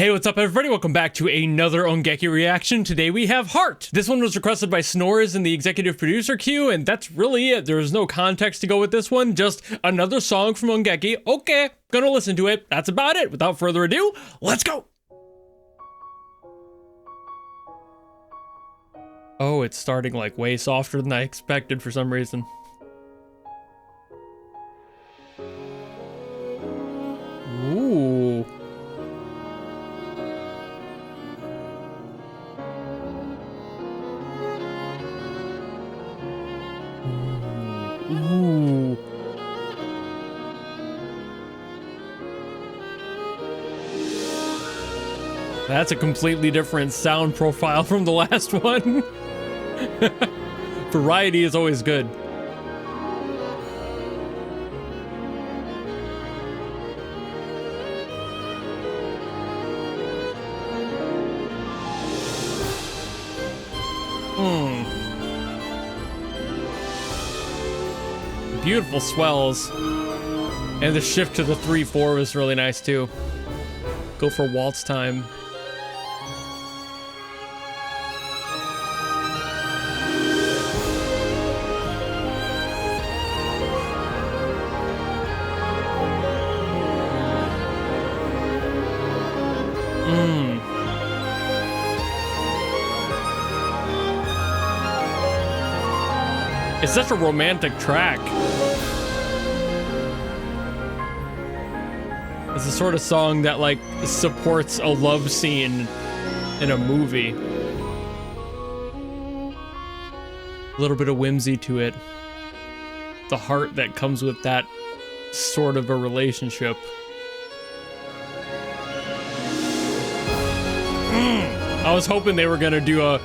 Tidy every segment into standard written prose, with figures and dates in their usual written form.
Hey, what's up everybody? Welcome back to another ONGEKI reaction. Today we have Heart. This one was requested by Snores in the executive producer queue, and that's really it. There's no context to go with this one, just another song from ONGEKI. Okay, gonna listen to it. That's about it. Without further ado, let's go! Oh, it's starting like way softer than I expected for some reason. Ooh. Ooh. That's a completely different sound profile from the last one. Variety is always good. Beautiful swells. And the shift to the 3/4 was really nice too. Go for waltz time. It's such a romantic track. It's the sort of song that like supports a love scene in a movie. A little bit of whimsy to it. The heart that comes with that sort of a relationship. I was hoping they were gonna do a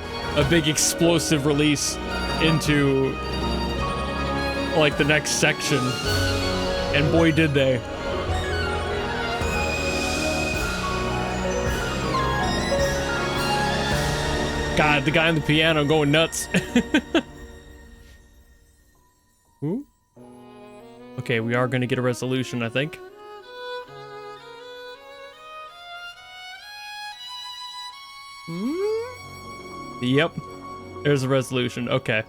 big explosive release into like the next section, and boy did they. God, the guy on the piano going nuts. Ooh. Okay, we are gonna get a resolution, I think. Yep, there's a resolution. Okay.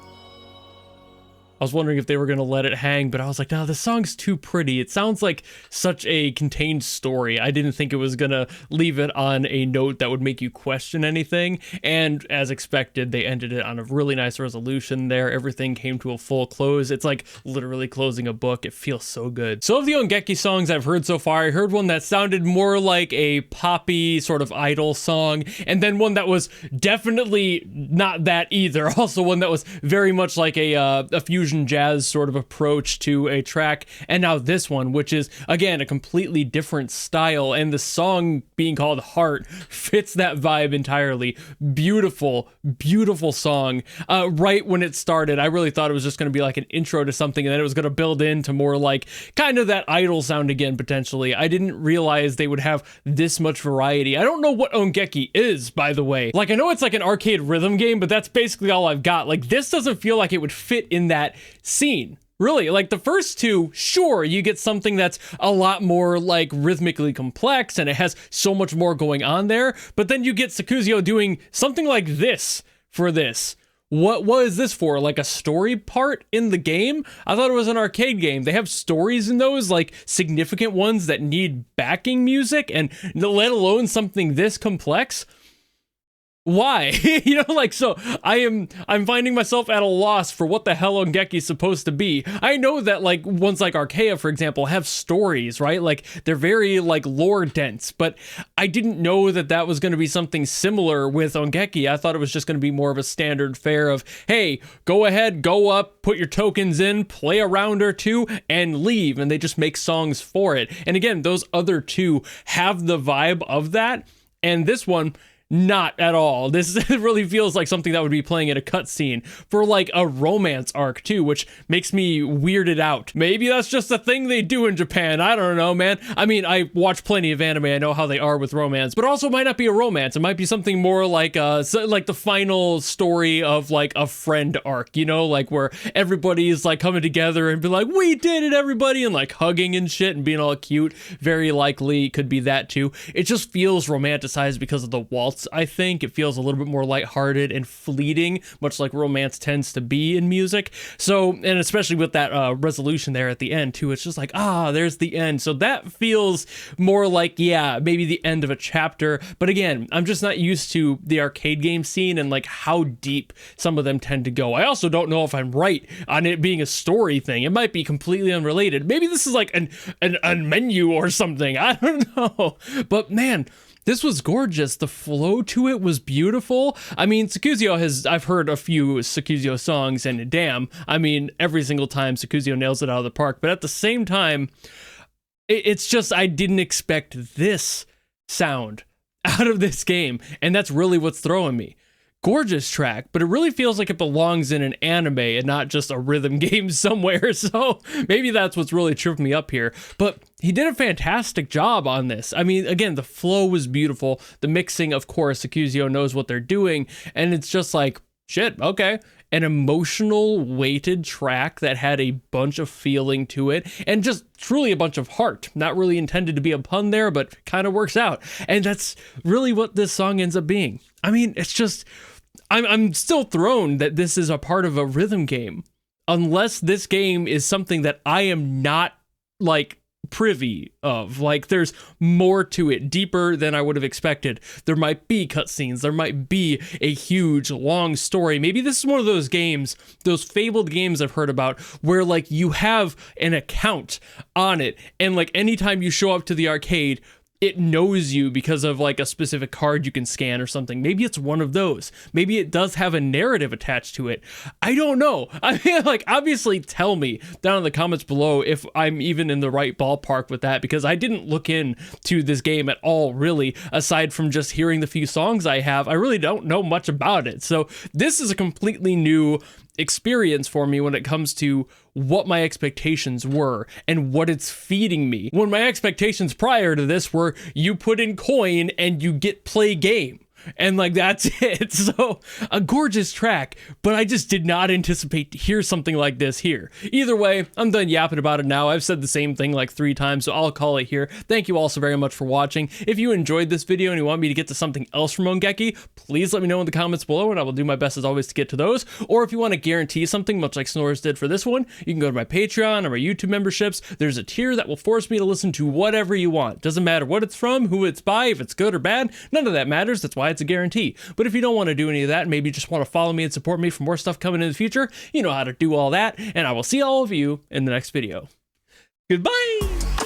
I was wondering if they were going to let it hang, but I was like, no, this song's too pretty. It sounds like such a contained story. I didn't think it was going to leave it on a note that would make you question anything. And as expected, they ended it on a really nice resolution there. Everything came to a full close. It's like literally closing a book. It feels so good. So of the ONGEKI songs I've heard so far, I heard one that sounded more like a poppy sort of idol song, and then one that was definitely not that either. Also one that was very much like a fusion jazz sort of approach to a track, and now this one, which is again a completely different style, and the song being called Heart fits that vibe entirely. Beautiful song. Right when it started, I really thought it was just going to be like an intro to something, and then it was going to build into more like kind of that idol sound again potentially. I didn't realize they would have this much variety. I don't know what ONGEKI is, by the way. Like, I know it's like an arcade rhythm game, but that's basically all I've got. Like, this doesn't feel like it would fit in that scene. Really, like the first two, sure, you get something that's a lot more like rhythmically complex and it has so much more going on there, but then you get Sakuzyo doing something like this for this. What is this for? Like a story part in the game? I thought it was an arcade game. They have stories in those, like significant ones that need backing music, and let alone something this complex. Why? You know, like, so I'm finding myself at a loss for what the hell ONGEKI is supposed to be. I know that like ones like Archaea, for example, have stories, right? Like they're very like lore dense, but I didn't know that that was going to be something similar with ONGEKI. I thought it was just going to be more of a standard fare of, hey, go ahead, go up, put your tokens in, play a round or two, and leave. And they just make songs for it. And again, those other two have the vibe of that. And this one not at all. This really feels like something that would be playing in a cutscene for like a romance arc too, which makes me weirded out. Maybe that's just a thing they do in Japan. I don't know, man. I mean, I watch plenty of anime. I know how they are with romance, but also might not be a romance. It might be something more like like the final story of like a friend arc, you know, like where everybody's like coming together and be like, we did it, everybody, and like hugging and shit and being all cute. Very likely could be that too. It just feels romanticized because of the waltz. I think it feels a little bit more lighthearted and fleeting, much like romance tends to be in music. So, and especially with that resolution there at the end too, it's just like, there's the end. So that feels more like, yeah, maybe the end of a chapter. But again, I'm just not used to the arcade game scene and like how deep some of them tend to go. I also don't know if I'm right on it being a story thing. It might be completely unrelated. Maybe this is like a menu or something. I don't know. But man, this was gorgeous. The flow to it was beautiful. I mean, Sakuzyo I've heard a few Sakuzyo songs, and damn, I mean, every single time Sakuzyo nails it out of the park. But at the same time, it's just, I didn't expect this sound out of this game. And that's really what's throwing me. Gorgeous track, but it really feels like it belongs in an anime and not just a rhythm game somewhere. So maybe that's what's really tripped me up here. But he did a fantastic job on this. I mean, again, the flow was beautiful. The mixing, of course, Sakuzyo knows what they're doing. And it's just like, shit, okay. An emotional, weighted track that had a bunch of feeling to it and just truly a bunch of heart. Not really intended to be a pun there, but kind of works out. And that's really what this song ends up being. I mean, it's just, I'm still thrown that this is a part of a rhythm game, unless this game is something that I am not like privy of. Like there's more to it, deeper than I would have expected. There might be cutscenes, there might be a huge long story. Maybe this is one of those games, those fabled games I've heard about, where like you have an account on it, and like anytime you show up to the arcade, it knows you because of like a specific card you can scan or something. Maybe it's one of those. Maybe it does have a narrative attached to it. I don't know. I mean, like, obviously tell me down in the comments below if I'm even in the right ballpark with that, because I didn't look into this game at all, really, aside from just hearing the few songs I have. I really don't know much about it. So this is a completely new experience for me when it comes to what my expectations were and what it's feeding me. When my expectations prior to this were you put in coin and you get play game. And like, that's it. So a gorgeous track, but I just did not anticipate to hear something like this here. Either way, I'm done yapping about it now. I've said the same thing like 3 times, so I'll call it here. Thank you all so very much for watching. If you enjoyed this video and you want me to get to something else from ONGEKI, please let me know in the comments below, and I will do my best as always to get to those. Or if you want to guarantee something, much like Snores did for this one, you can go to my Patreon or my YouTube memberships. There's a tier that will force me to listen to whatever you want. Doesn't matter what it's from, who it's by, if it's good or bad, none of that matters. That's why it's a guarantee. But if you don't want to do any of that, maybe just want to follow me and support me for more stuff coming in the future, you know how to do all that, and I will see all of you in the next video. Goodbye!